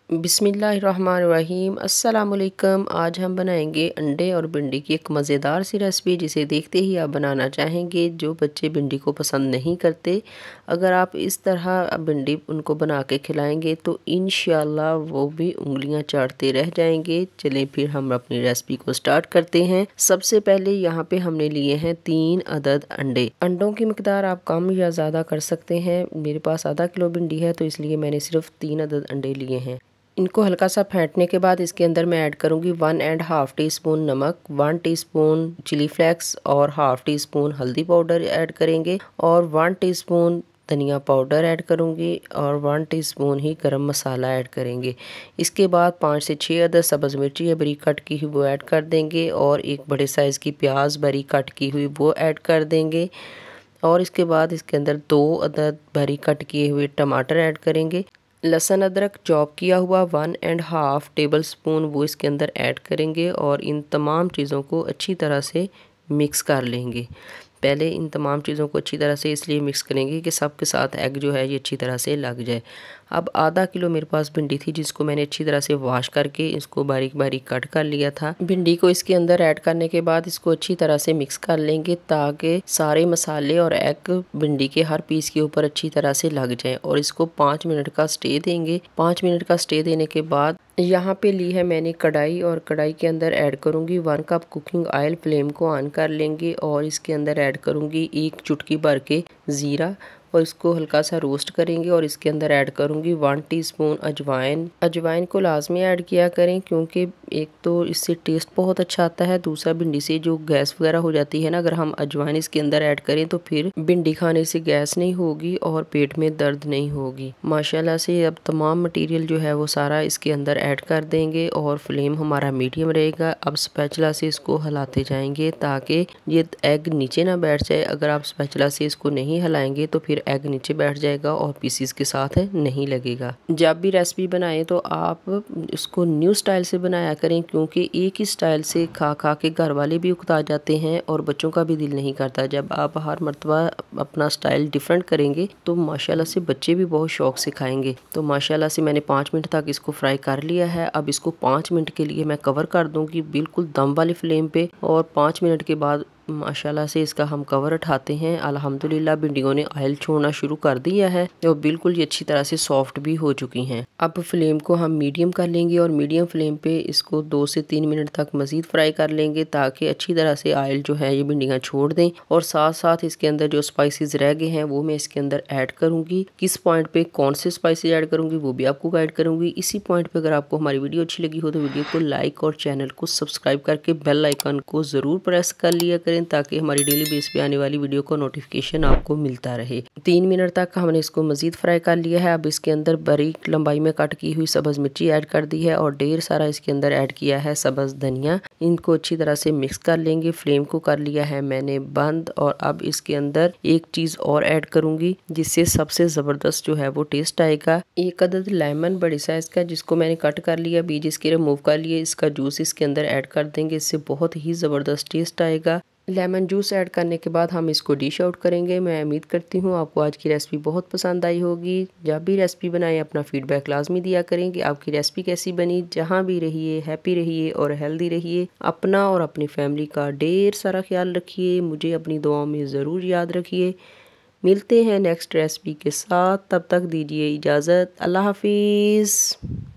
बिस्मिल्लाहिर्रहमानिर्रहीम। अस्सलामुअलैकुम। आज हम बनाएंगे अंडे और भिंडी की एक मज़ेदार सी रेसिपी, जिसे देखते ही आप बनाना चाहेंगे। जो बच्चे भिंडी को पसंद नहीं करते, अगर आप इस तरह भिंडी उनको बना के खिलाएंगे तो इंशाल्लाह वो भी उंगलियां चाटते रह जाएंगे। चलें फिर हम अपनी रेसिपी को स्टार्ट करते हैं। सबसे पहले यहाँ पे हमने लिए हैं 3 अदद अंडे। अंडों की मिकदार आप कम या ज़्यादा कर सकते हैं। मेरे पास आधा किलो भिंडी है तो इसलिए मैंने सिर्फ 3 अदद अंडे लिए हैं। इनको हल्का सा फेंटने के बाद इसके अंदर मैं ऐड करूँगी 1.5 टीस्पून नमक, 1 टीस्पून चिली फ्लेक्स और 1/2 टीस्पून हल्दी पाउडर ऐड करेंगे और 1 टीस्पून धनिया पाउडर ऐड करूँगी और 1 टीस्पून ही गरम मसाला ऐड करेंगे। इसके बाद 5 से 6 अदद सब्ज़ मिर्ची बारीक कट की हुई वो ऐड कर देंगे और एक बड़े साइज़ की प्याज बारीक कट की हुई वो ऐड कर देंगे। और इसके बाद इसके अंदर 2 अदद बारीक कट किए हुए टमाटर ऐड करेंगे। लहसुन अदरक चॉप किया हुआ 1.5 टेबल स्पून वो इसके अंदर ऐड करेंगे और इन तमाम चीज़ों को अच्छी तरह से मिक्स कर लेंगे। पहले इन तमाम चीज़ों को अच्छी तरह से इसलिए मिक्स करेंगे कि सब के साथ एग जो है ये अच्छी तरह से लग जाए। अब आधा किलो मेरे पास भिंडी थी, जिसको मैंने अच्छी तरह से वॉश करके इसको बारीक बारीक कट कर लिया था। भिंडी को इसके अंदर ऐड करने के बाद इसको अच्छी तरह से मिक्स कर लेंगे ताकि सारे मसाले और एग भिंडी के हर पीस के ऊपर अच्छी तरह से लग जाए और इसको 5 मिनट का स्टे देंगे। 5 मिनट का स्टे देने के बाद यहाँ पे ली है मैंने कढ़ाई और कढ़ाई के अंदर ऐड करूँगी 1 कप कुकिंग ऑयल। फ्लेम को ऑन कर लेंगे और इसके अंदर ऐड करूँगी 1 चुटकी भर के ज़ीरा और इसको हल्का सा रोस्ट करेंगे और इसके अंदर ऐड करूँगी 1 टीस्पून अजवाइन। अजवाइन को लाजमी ऐड किया करें क्योंकि एक तो इससे टेस्ट बहुत अच्छा आता है, दूसरा भिंडी से जो गैस वगैरह हो जाती है ना, अगर हम अजवाइन इसके अंदर ऐड करें तो फिर भिंडी खाने से गैस नहीं होगी और पेट में दर्द नहीं होगी। माशाल्लाह से अब तमाम मटेरियल जो है वो सारा इसके अंदर ऐड कर देंगे और फ्लेम हमारा मीडियम रहेगा। अब स्पैचुला से इसको हिलाते जाएंगे ताकि ये एग नीचे ना बैठ जाए। अगर आप स्पैचुला से इसको नहीं हिलाएंगे तो फिर एग नीचे बैठ जाएगा और पीसीस के साथ नहीं लगेगा। जब भी रेसिपी बनाएं तो आप इसको न्यू स्टाइल से बनाया करें क्योंकि एक ही स्टाइल से खा खा के घर वाले भी उकता जाते हैं और बच्चों का भी दिल नहीं करता। जब आप हर मर्तबा अपना स्टाइल डिफरेंट करेंगे तो माशाल्लाह से बच्चे भी बहुत शौक से खाएंगे। तो माशाल्लाह से मैंने 5 मिनट तक इसको फ्राई कर लिया है। अब इसको 5 मिनट के लिए मैं कवर कर दूंगी बिल्कुल दम वाली फ्लेम पे और 5 मिनट के बाद माशाल्लाह से इसका हम कवर उठाते हैं। अल्हम्दुलिल्लाह भिंडियों ने ऑयल छोड़ना शुरू कर दिया है और बिल्कुल ये अच्छी तरह से सॉफ्ट भी हो चुकी हैं। अब फ्लेम को हम मीडियम कर लेंगे और मीडियम फ्लेम पे इसको 2 से 3 मिनट तक मज़ीद फ्राई कर लेंगे ताकि अच्छी तरह से ऑयल जो है ये भिंडियाँ छोड़ दें। और साथ साथ इसके अंदर जो स्पाइसेस रह गए हैं वो मैं इसके अंदर ऐड करूँगी। किस पॉइंट पे कौन से स्पाइसेस ऐड करूँगी वो भी आपको गाइड करूँगी। इसी पॉइंट पर अगर आपको हमारी वीडियो अच्छी लगी हो तो वीडियो को लाइक और चैनल को सब्सक्राइब करके बेल आइकन को ज़रूर प्रेस कर लिया करें ताकि हमारी डेली बेस पे आने वाली वीडियो का नोटिफिकेशन आपको मिलता रहे। 3 मिनट तक हमने इसको मज़ीद फ्राई कर लिया है। अब इसके अंदर बारीक लंबाई में कट की हुई सब्ज़ मिर्ची ऐड कर दी है और ढेर सारा इसके अंदर ऐड किया है सब्ज़ धनिया। इनको अच्छी तरह से मिक्स कर लेंगे। फ्लेम को कर लिया है मैंने बंद और अब इसके अंदर एक चीज़ और ऐड करूँगी जिससे सबसे ज़बरदस्त जो है वो टेस्ट आएगा। 1 अदद लेमन बड़ी साइज़ का जिसको मैंने कट कर लिया, बीज इसके रिमूव कर लिए, इसका जूस इसके अंदर ऐड कर देंगे। इससे बहुत ही ज़बरदस्त टेस्ट आएगा। लेमन जूस ऐड करने के बाद हम इसको डिश आउट करेंगे। मैं उम्मीद करती हूँ आपको आज की रेसिपी बहुत पसंद आई होगी। जब भी रेसिपी बनाएं अपना फीडबैक लाजमी दिया करें कि आपकी रेसिपी कैसी बनी। जहाँ भी रहिए हैप्पी रहिए और हेल्दी रहिए। अपना और अपनी फैमिली का ढेर सारा ख्याल रखिए। मुझे अपनी दुआओं में ज़रूर याद रखिए। मिलते हैं नेक्स्ट रेसिपी के साथ, तब तक दीजिए इजाज़त। अल्लाह हाफिज़।